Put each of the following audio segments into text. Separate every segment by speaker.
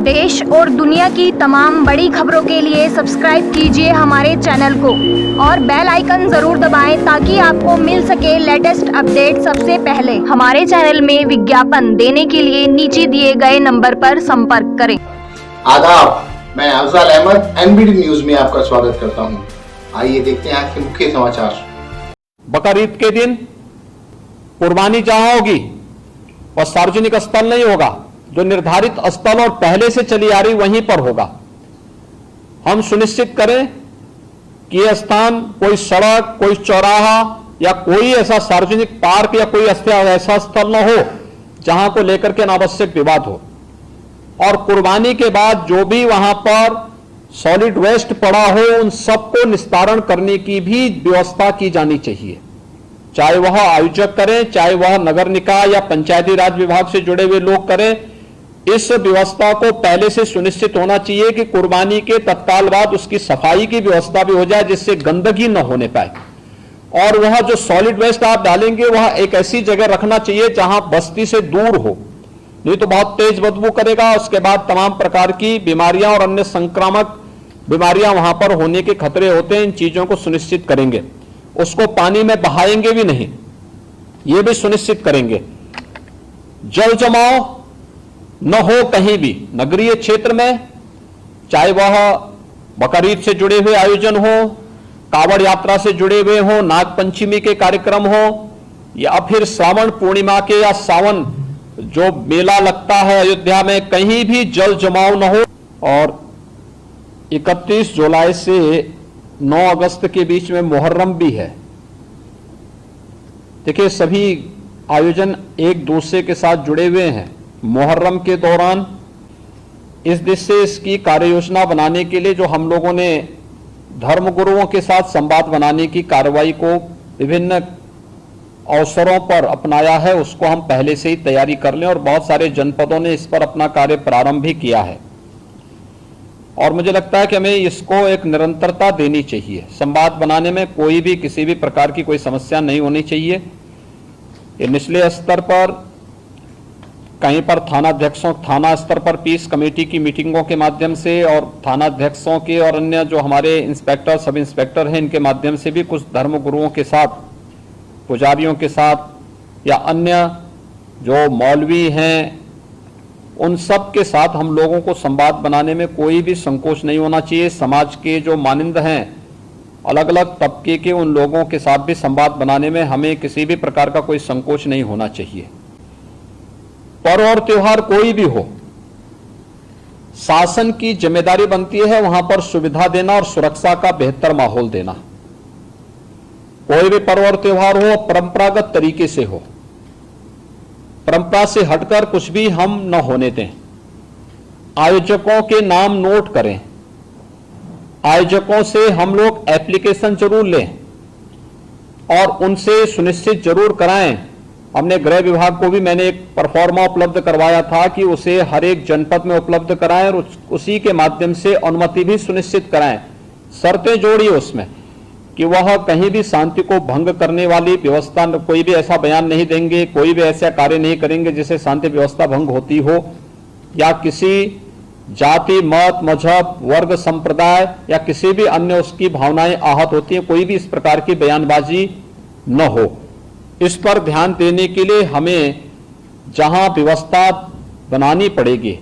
Speaker 1: देश और दुनिया की तमाम बड़ी खबरों के लिए सब्सक्राइब कीजिए हमारे चैनल को और बेल आइकन जरूर दबाएं ताकि आपको मिल सके लेटेस्ट अपडेट सबसे पहले। हमारे चैनल में विज्ञापन देने के लिए नीचे दिए गए नंबर पर संपर्क करें।
Speaker 2: आदाब, मैं अफजल अहमद एनबीडी न्यूज में आपका स्वागत करता हूं। आइए देखते हैं आज के मुख्य समाचार।
Speaker 3: बकरीद के दिन कुर्बानी जहां होगी वह सार्वजनिक स्थल नहीं होगा, जो निर्धारित स्थल और पहले से चली आ रही वहीं पर होगा। हम सुनिश्चित करें कि यह स्थान कोई सड़क, कोई चौराहा या कोई ऐसा सार्वजनिक पार्क या कोई ऐसा स्थल न हो जहां को लेकर के अनावश्यक विवाद हो। और कुर्बानी के बाद जो भी वहां पर सॉलिड वेस्ट पड़ा हो उन सबको निस्तारण करने की भी व्यवस्था की जानी चाहिए, चाहे वह आयोजक करें, चाहे वह नगर निकाय या पंचायती राज विभाग से जुड़े हुए लोग करें। इस व्यवस्था को पहले से सुनिश्चित होना चाहिए कि कुर्बानी के तत्काल बाद उसकी सफाई की व्यवस्था भी हो जाए जिससे गंदगी न होने पाए। और वह जो सॉलिड वेस्ट आप डालेंगे वह एक ऐसी जगह रखना चाहिए जहां बस्ती से दूर हो, नहीं तो बहुत तेज बदबू करेगा। उसके बाद तमाम प्रकार की बीमारियां और अन्य संक्रामक बीमारियां वहां पर होने के खतरे होते हैं। इन चीजों को सुनिश्चित करेंगे। उसको पानी में बहाएंगे भी नहीं, यह भी सुनिश्चित करेंगे। जल जमाव न हो कहीं भी नगरीय क्षेत्र में, चाहे वह बकरीद से जुड़े हुए आयोजन हो, कावड़ यात्रा से जुड़े हुए हो, नाग पंचमी के कार्यक्रम हो, या फिर श्रावण पूर्णिमा के या सावन जो मेला लगता है अयोध्या में, कहीं भी जल जमाव न हो। और 31 जुलाई से 9 अगस्त के बीच में मुहर्रम भी है। देखिए, सभी आयोजन एक दूसरे के साथ जुड़े हुए हैं। मुहर्रम के दौरान इस दिशा से इसकी कार्य योजना बनाने के लिए जो हम लोगों ने धर्मगुरुओं के साथ संवाद बनाने की कार्रवाई को विभिन्न अवसरों पर अपनाया है, उसको हम पहले से ही तैयारी कर लें। और बहुत सारे जनपदों ने इस पर अपना कार्य प्रारंभ भी किया है। और मुझे लगता है कि हमें इसको एक निरंतरता देनी चाहिए। संवाद बनाने में कोई भी किसी भी प्रकार की कोई समस्या नहीं होनी चाहिए। ये निचले स्तर पर कहीं पर थाना स्तर पर पीस कमेटी की मीटिंगों के माध्यम से और थानाध्यक्षों के और अन्य जो हमारे इंस्पेक्टर, सब इंस्पेक्टर हैं, इनके माध्यम से भी कुछ धर्मगुरुओं के साथ, पुजारियों के साथ या अन्य जो मौलवी हैं उन सब के साथ हम लोगों को संवाद बनाने में कोई भी संकोच नहीं होना चाहिए। समाज के जो मानिंद हैं, अलग अलग तबके के, उन लोगों के साथ भी संवाद बनाने में हमें किसी भी प्रकार का कोई संकोच नहीं होना चाहिए। पर्व और त्योहार कोई भी हो, शासन की जिम्मेदारी बनती है वहां पर सुविधा देना और सुरक्षा का बेहतर माहौल देना। कोई भी पर्व और त्योहार हो परंपरागत तरीके से हो, परंपरा से हटकर कुछ भी हम न होने दें। आयोजकों के नाम नोट करें, आयोजकों से हम लोग एप्लीकेशन जरूर लें और उनसे सुनिश्चित जरूर कराएं। हमने गृह विभाग को भी मैंने एक परफॉर्मा उपलब्ध करवाया था कि उसे हर एक जनपद में उपलब्ध कराएं और उसी के माध्यम से अनुमति भी सुनिश्चित कराएं। शर्तें जोड़िए उसमें कि वह कहीं भी शांति को भंग करने वाली व्यवस्था, कोई भी ऐसा बयान नहीं देंगे, कोई भी ऐसा कार्य नहीं करेंगे जिससे शांति व्यवस्था भंग होती हो या किसी जाति, मत, मजहब, वर्ग, संप्रदाय या किसी भी अन्य उसकी भावनाएं आहत होती हैं, कोई भी इस प्रकार की बयानबाजी न हो। इस पर ध्यान देने के लिए हमें जहां व्यवस्था बनानी पड़ेगी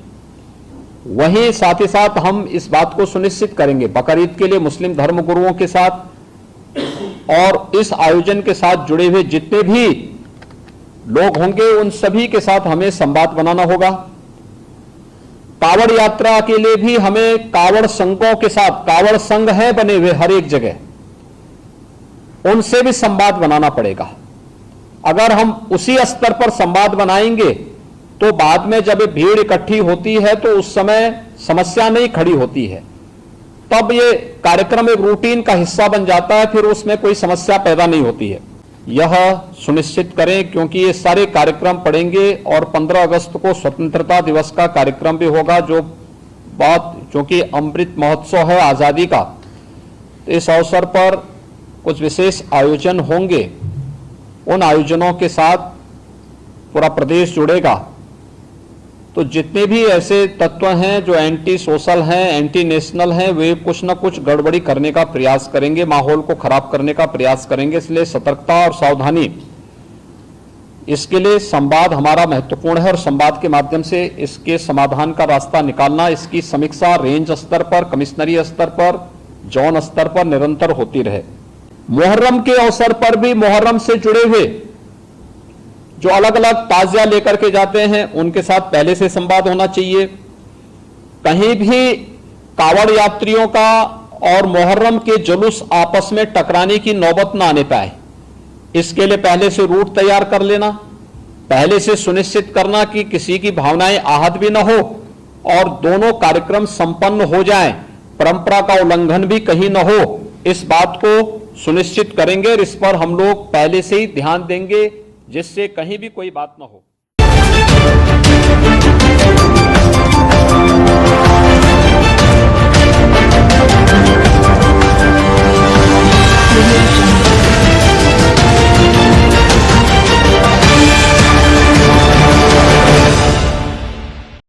Speaker 3: वहीं साथ ही साथ हम इस बात को सुनिश्चित करेंगे बकरीद के लिए मुस्लिम धर्मगुरुओं के साथ और इस आयोजन के साथ जुड़े हुए जितने भी लोग होंगे उन सभी के साथ हमें संवाद बनाना होगा। कावड़ यात्रा के लिए भी हमें कावड़ संघों के साथ, कावड़ संघ है बने हुए हर एक जगह, उनसे भी संवाद बनाना पड़ेगा। अगर हम उसी स्तर पर संवाद बनाएंगे तो बाद में जब भीड़ इकट्ठी होती है तो उस समय समस्या नहीं खड़ी होती है, तब ये कार्यक्रम एक रूटीन का हिस्सा बन जाता है, फिर उसमें कोई समस्या पैदा नहीं होती है। यह सुनिश्चित करें क्योंकि ये सारे कार्यक्रम पड़ेंगे और 15 अगस्त को स्वतंत्रता दिवस का कार्यक्रम भी होगा, जो चूंकि अमृत महोत्सव है आजादी का, तो इस अवसर पर कुछ विशेष आयोजन होंगे। उन आयोजनों के साथ पूरा प्रदेश जुड़ेगा तो जितने भी ऐसे तत्व हैं जो एंटी सोशल हैं, एंटी नेशनल हैं, वे कुछ न कुछ गड़बड़ी करने का प्रयास करेंगे, माहौल को खराब करने का प्रयास करेंगे। इसलिए सतर्कता और सावधानी, इसके लिए संवाद हमारा महत्वपूर्ण है और संवाद के माध्यम से इसके समाधान का रास्ता निकालना, इसकी समीक्षा रेंज स्तर पर, कमिश्नरी स्तर पर, जोन स्तर पर निरंतर होती रहे। मुहर्रम के अवसर पर भी मुहर्रम से जुड़े हुए जो अलग अलग ताजिया लेकर के जाते हैं उनके साथ पहले से संवाद होना चाहिए। कहीं भी कावड़ यात्रियों का और मुहर्रम के जुलूस आपस में टकराने की नौबत ना आने पाए, इसके लिए पहले से रूट तैयार कर लेना, पहले से सुनिश्चित करना कि किसी की भावनाएं आहत भी ना हो और दोनों कार्यक्रम संपन्न हो जाएं, परंपरा का उल्लंघन भी कहीं ना हो, इस बात को सुनिश्चित करेंगे और इस पर हम लोग पहले से ही ध्यान देंगे जिससे कहीं भी कोई बात ना हो।